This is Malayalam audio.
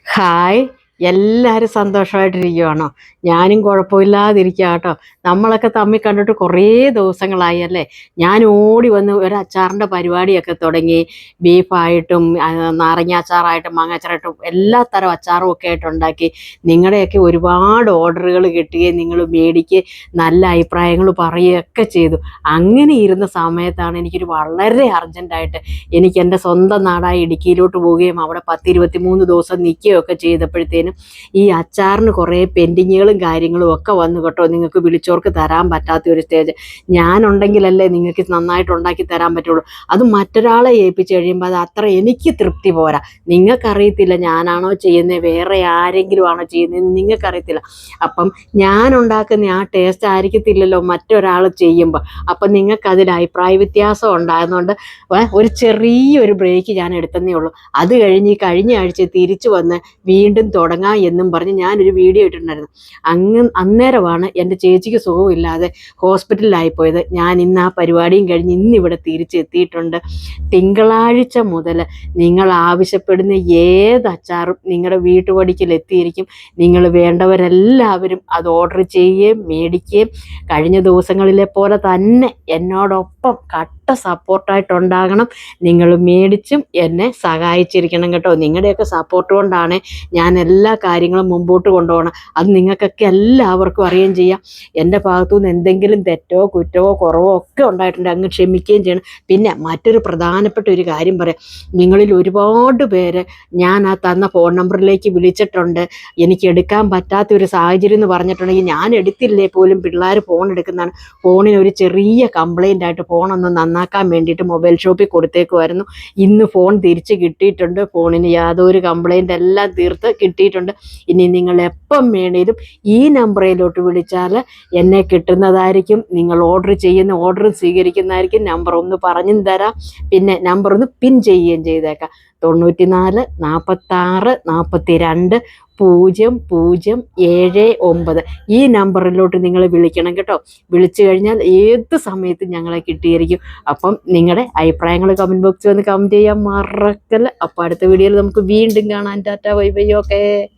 ഹായ്, എല്ലാവരും സന്തോഷമായിട്ടിരിക്കുവാണോ? ഞാനും കുഴപ്പമില്ലാതിരിക്കുക കേട്ടോ. നമ്മളൊക്കെ തമ്മിൽ കണ്ടിട്ട് കുറേ ദിവസങ്ങളായി അല്ലേ? ഞാൻ ഓടി വന്ന് ഒരു അച്ചാറിൻ്റെ പരിപാടിയൊക്കെ തുടങ്ങി. ബീഫായിട്ടും നാരങ്ങ അച്ചാറായിട്ടും മാങ്ങാച്ചാറായിട്ടും എല്ലാ തരം അച്ചാറും ഒക്കെ ആയിട്ട് ഉണ്ടാക്കി. നിങ്ങളുടെയൊക്കെ ഒരുപാട് ഓർഡറുകൾ കിട്ടുകയും നിങ്ങൾ മേടിക്കുകയും നല്ല അഭിപ്രായങ്ങൾ പറയുകയൊക്കെ ചെയ്തു. അങ്ങനെ ഇരുന്ന സമയത്താണ് എനിക്കൊരു വളരെ അർജൻറ്റായിട്ട് എനിക്ക് എൻ്റെ സ്വന്തം നാടായ ഇടുക്കിയിലോട്ട് പോവുകയും അവിടെ 10-23 ദിവസം നിൽക്കുകയൊക്കെ ചെയ്തപ്പോഴത്തേനും ഈ അച്ചാറിന് കുറേ പെൻഡിങ്ങുകളും കാര്യങ്ങളും ഒക്കെ വന്നു കേട്ടോ. നിങ്ങൾക്ക് വിളിച്ചവർക്ക് തരാൻ പറ്റാത്ത ഒരു സ്റ്റേജ്. ഞാനുണ്ടെങ്കിലല്ലേ നിങ്ങൾക്ക് നന്നായിട്ട് ഉണ്ടാക്കി തരാൻ പറ്റുള്ളൂ. അത് മറ്റൊരാളെ ഏൽപ്പിച്ച് കഴിയുമ്പോൾ അത് അത്ര എനിക്ക് തൃപ്തി പോരാ. നിങ്ങൾക്കറിയത്തില്ല ഞാനാണോ ചെയ്യുന്നത് വേറെ ആരെങ്കിലും ആണോ ചെയ്യുന്നതെന്ന് നിങ്ങൾക്കറിയത്തില്ല. അപ്പം ഞാൻ ഉണ്ടാക്കുന്ന ആ ടേസ്റ്റ് ആയിരിക്കത്തില്ലല്ലോ മറ്റൊരാൾ ചെയ്യുമ്പോൾ. അപ്പം നിങ്ങൾക്കതിൽ അഭിപ്രായ വ്യത്യാസം ഉണ്ടായതുകൊണ്ട് ഒരു ചെറിയൊരു ബ്രേക്ക് ഞാൻ എടുത്തതേ ഉള്ളൂ. അത് കഴിഞ്ഞ് കഴിഞ്ഞ ആഴ്ച തിരിച്ചു വന്ന് വീണ്ടും തുടങ്ങാം എന്നും പറഞ്ഞ് ഞാനൊരു വീഡിയോ ഇട്ടിട്ടുണ്ടായിരുന്നു. അന്നേരമാണ് എൻ്റെ ചേച്ചിക്ക് സുഖമില്ലാതെ ഹോസ്പിറ്റലിലായിപ്പോയത്. ഞാൻ ഇന്ന് ആ പരിപാടിയും കഴിഞ്ഞ് ഇന്നിവിടെ തിരിച്ചെത്തിയിട്ടുണ്ട്. തിങ്കളാഴ്ച മുതൽ നിങ്ങൾ ആവശ്യപ്പെടുന്ന ഏത് അച്ചാറും നിങ്ങളുടെ വീട്ടുപടിക്കൽ എത്തിയിരിക്കും. നിങ്ങൾ വേണ്ടവരെല്ലാവരും അത് ഓർഡർ ചെയ്യുകയും മേടിക്കുകയും കഴിഞ്ഞ ദിവസങ്ങളിലെ പോലെ തന്നെ എന്നോടൊപ്പം കട്ട സപ്പോർട്ടായിട്ടുണ്ടാകണം. നിങ്ങൾ മേടിച്ചും എന്നെ സഹായിച്ചിരിക്കണം കേട്ടോ. നിങ്ങളുടെയൊക്കെ സപ്പോർട്ട് കൊണ്ടാണ് ഞാൻ എല്ലാ കാര്യങ്ങളും മുമ്പോട്ട് കൊണ്ടുപോകണം. അത് നിങ്ങൾക്കൊക്കെ എല്ലാവർക്കും അറിയുകയും ചെയ്യാം. എൻ്റെ ഭാഗത്തുനിന്ന് എന്തെങ്കിലും തെറ്റോ കുറ്റമോ കുറവോ ഒക്കെ ഉണ്ടായിട്ടുണ്ട്, അങ്ങ് ക്ഷമിക്കുകയും ചെയ്യണം. പിന്നെ മറ്റൊരു പ്രധാനപ്പെട്ട ഒരു കാര്യം പറയാം. നിങ്ങളിൽ ഒരുപാട് പേര് ഞാൻ ആ തന്ന ഫോൺ നമ്പറിലേക്ക് വിളിച്ചിട്ടുണ്ട്. എനിക്ക് എടുക്കാൻ പറ്റാത്ത ഒരു സാഹചര്യം എന്ന് പറഞ്ഞിട്ടുണ്ടെങ്കിൽ ഞാൻ എടുത്തില്ലേ പോലും പിള്ളേർ ഫോൺ എടുക്കുന്നതാണ്. ഫോണിന് ഒരു ചെറിയ കംപ്ലൈൻ്റ് ആയിട്ട് ഫോണൊന്ന് നന്നാക്കാൻ വേണ്ടിയിട്ട് മൊബൈൽ ഷോപ്പിൽ കൊടുത്തേക്കുമായിരുന്നു. ഇന്ന് ഫോൺ തിരിച്ച് കിട്ടിയിട്ടുണ്ട്. ഫോണിന് യാതൊരു കംപ്ലൈൻ്റ് എല്ലാം തീർത്ത് കിട്ടിയിട്ടുണ്ട്. ഇനി നിങ്ങൾ എപ്പം വേണേലും ഈ നമ്പറിലോട്ട് വിളിച്ചാൽ എന്നെ കിട്ടുന്നതായിരിക്കും. നിങ്ങൾ ഓർഡർ ചെയ്യുന്ന ഓർഡർ സ്വീകരിക്കുന്നതായിരിക്കും. നമ്പർ ഒന്ന് പറഞ്ഞും തരാം, പിന്നെ നമ്പർ ഒന്ന് പിൻ ചെയ്യുകയും ചെയ്തേക്കാം. 94 46 42 0079 ഈ നമ്പറിലോട്ട് നിങ്ങൾ വിളിക്കണം കേട്ടോ. വിളിച്ചു കഴിഞ്ഞാൽ ഏത് സമയത്തും ഞങ്ങളെ കിട്ടിയിരിക്കും. അപ്പം നിങ്ങളുടെ അഭിപ്രായങ്ങൾ കമൻറ്റ് ബോക്സിൽ വന്ന് കമൻറ്റ് ചെയ്യാൻ മറക്കല്ല. അപ്പോൾ അടുത്ത വീഡിയോയിൽ നമുക്ക് വീണ്ടും കാണാൻ. Tata bye bye. ഓക്കേ.